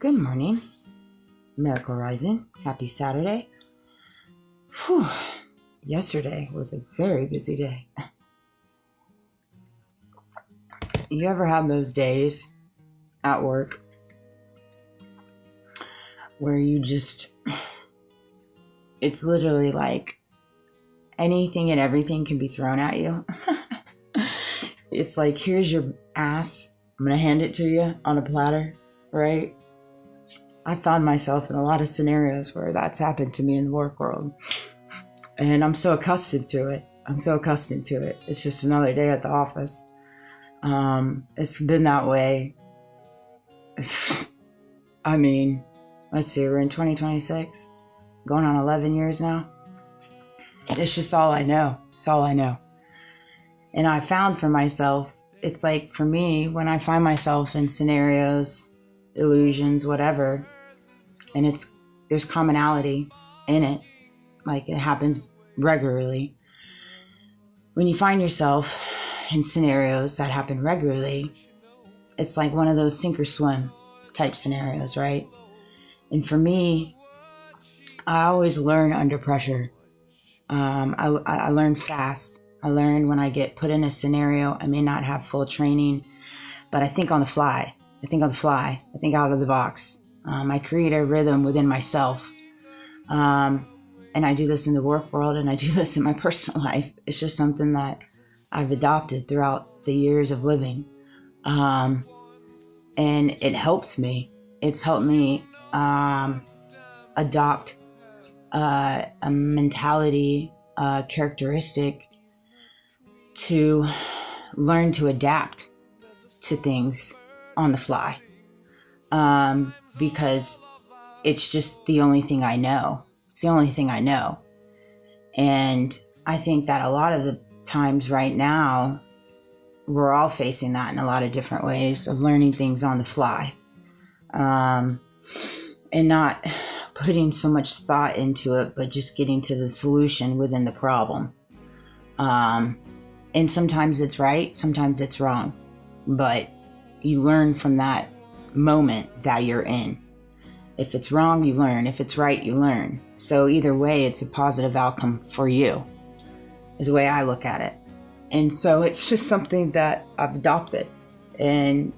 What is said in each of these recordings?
Good morning, Miracle Rising. Happy Saturday. Whew. Yesterday was a very busy day. You ever have those days at work where it's literally like anything and everything can be thrown at you? It's like, here's your ass. I'm going to hand it to you on a platter, right? I found myself in a lot of scenarios where that's happened to me in the work world. And I'm so accustomed to it. It's just another day at the office. It's been that way. I mean, let's see, we're in 2026, going on 11 years now. It's just all I know. It's all I know. And I found for myself, it's like for me, when I find myself in scenarios, illusions, whatever, and there's commonality in it, like it happens regularly. When you find yourself in scenarios that happen regularly, it's like one of those sink or swim type scenarios, right? And for me, I always learn under pressure. I learn fast. I learn when I get put in a scenario. I may not have full training, but I think on the fly. I think out of the box. I create a rhythm within myself. And I do this in the work world, and I do this in my personal life. It's just something that I've adopted throughout the years of living. And it helps me. It's helped me adopt a mentality, characteristic to learn to adapt to things on the fly. Because it's just the only thing I know. It's the only thing I know. And I think that a lot of the times right now, we're all facing that in a lot of different ways of learning things on the fly. And not putting so much thought into it, but just getting to the solution within the problem. And sometimes it's right, sometimes it's wrong. But you learn from that moment that you're in. If it's wrong, you learn. If it's right, you learn. So either way, it's a positive outcome for you, is the way I look at it. And so it's just something that I've adopted. And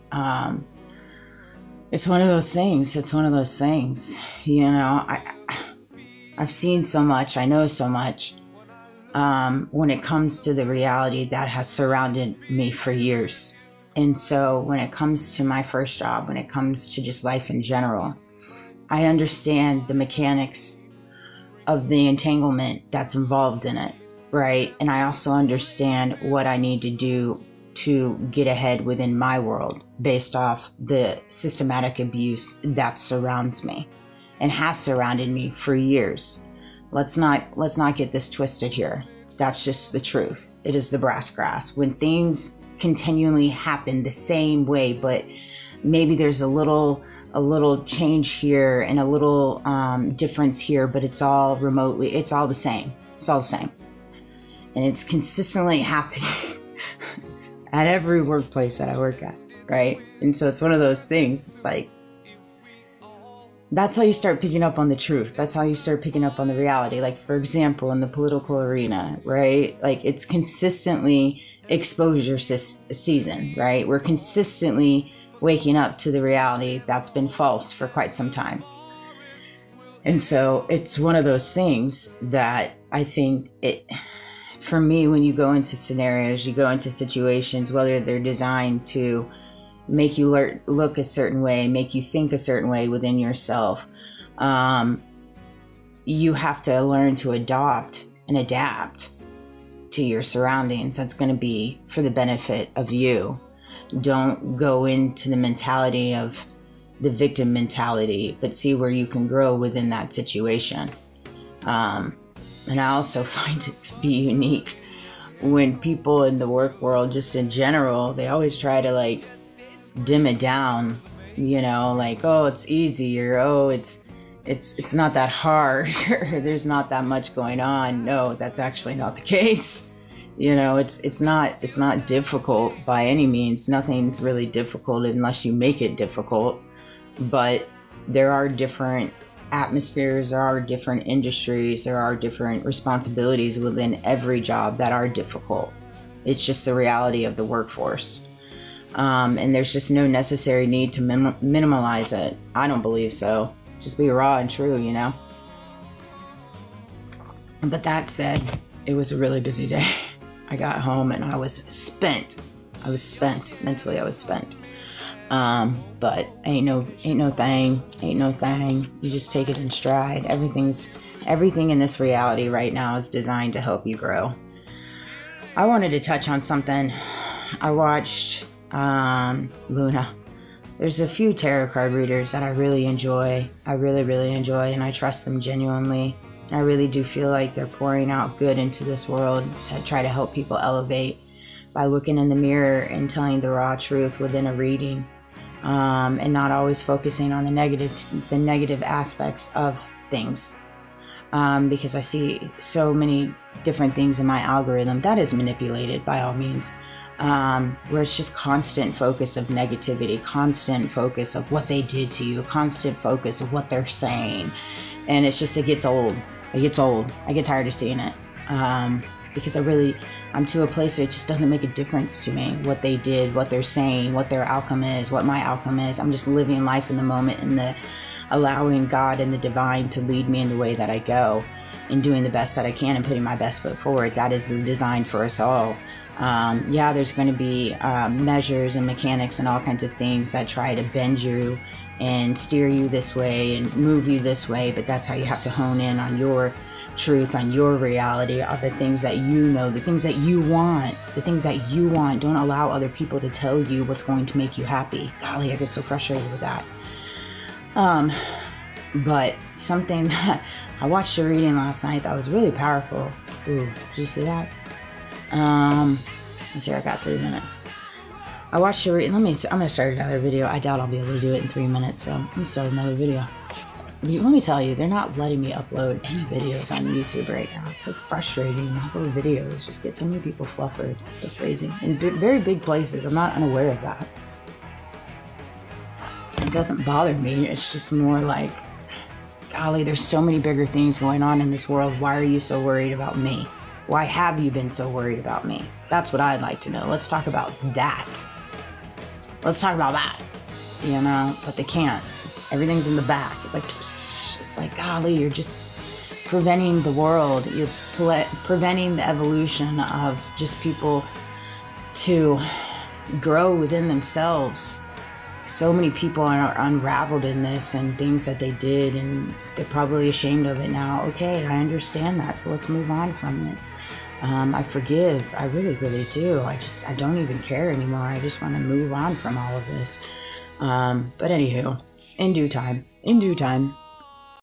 it's one of those things. You know, I've seen so much. I know so much when it comes to the reality that has surrounded me for years. And so when it comes to my first job, when it comes to just life in general, I understand the mechanics of the entanglement that's involved in it, right? And I also understand what I need to do to get ahead within my world based off the systematic abuse that surrounds me and has surrounded me for years. Let's not get this twisted here. That's just the truth. It is the brass grass. When things continually happen the same way, but maybe there's a little change here and a little difference here, but it's all the same. And it's consistently happening at every workplace that I work at, right? And so it's one of those things. It's like, that's how you start picking up on the truth. That's how you start picking up on the reality. Like, for example, in the political arena, right? Like, it's consistently exposure season, right? We're consistently waking up to the reality that's been false for quite some time. And so it's one of those things that I think for me, when you go into scenarios, you go into situations, whether they're designed to make you look a certain way, make you think a certain way within yourself, you have to learn to adopt and adapt to your surroundings. That's going to be for the benefit of you. Don't go into the mentality of the victim mentality, but see where you can grow within that situation. And I also find it to be unique when people in the work world, just in general, they always try to like dim it down, you know, like, oh, it's easy, or oh, it's not that hard, or there's not that much going on. No, that's actually not the case. You know, it's not difficult by any means. Nothing's really difficult unless you make it difficult. But there are different atmospheres, there are different industries, there are different responsibilities within every job that are difficult. It's just the reality of the workforce. And there's just no necessary need to minimalize it. I don't believe so. Just be raw and true, you know? But that said, it was a really busy day. I got home and I was spent. Mentally I was spent. But ain't no thing. You just take it in stride. Everything in this reality right now is designed to help you grow. I wanted to touch on something. I watched Luna. There's a few tarot card readers that I really enjoy. I really enjoy, and I trust them genuinely. And I really do feel like they're pouring out good into this world to try to help people elevate by looking in the mirror and telling the raw truth within a reading, and not always focusing on the negative aspects of things. Because I see so many different things in my algorithm that is manipulated by all means, where it's just constant focus of negativity, constant focus of what they did to you, constant focus of what they're saying. And it gets old. I get tired of seeing it. Because I'm to a place that it just doesn't make a difference to me what they did, what they're saying, what their outcome is, what my outcome is. I'm just living life in the moment and allowing God and the divine to lead me in the way that I go, and doing the best that I can and putting my best foot forward. That is the design for us all. There's going to be measures and mechanics and all kinds of things that try to bend you and steer you this way and move you this way, but that's how you have to hone in on your truth, on your reality, of the things that you know, the things that you want. Don't allow other people to tell you what's going to make you happy. Golly, I get so frustrated with that. But something that I watched a reading last night that was really powerful. Ooh, did you see that? Let's see, I got 3 minutes. I watched a reading. I'm going to start another video. I doubt I'll be able to do it in 3 minutes, so I'm going to start another video. Let me tell you, they're not letting me upload any videos on YouTube right now. It's so frustrating. All the videos just get so many people fluffered. It's so crazy. In very big places. I'm not unaware of that. It doesn't bother me. It's just more like, golly, there's so many bigger things going on in this world. Why are you so worried about me? Why have you been so worried about me? That's what I'd like to know. Let's talk about that. You know, but they can't. Everything's in the back. It's like, golly, you're just preventing the world. You're preventing the evolution of just people to grow within themselves. So many people are unraveled in this and things that they did, and they're probably ashamed of it now. Okay, I understand that, so let's move on from it. I forgive. I really do. I don't even care anymore. I just want to move on from all of this. But anywho, in due time.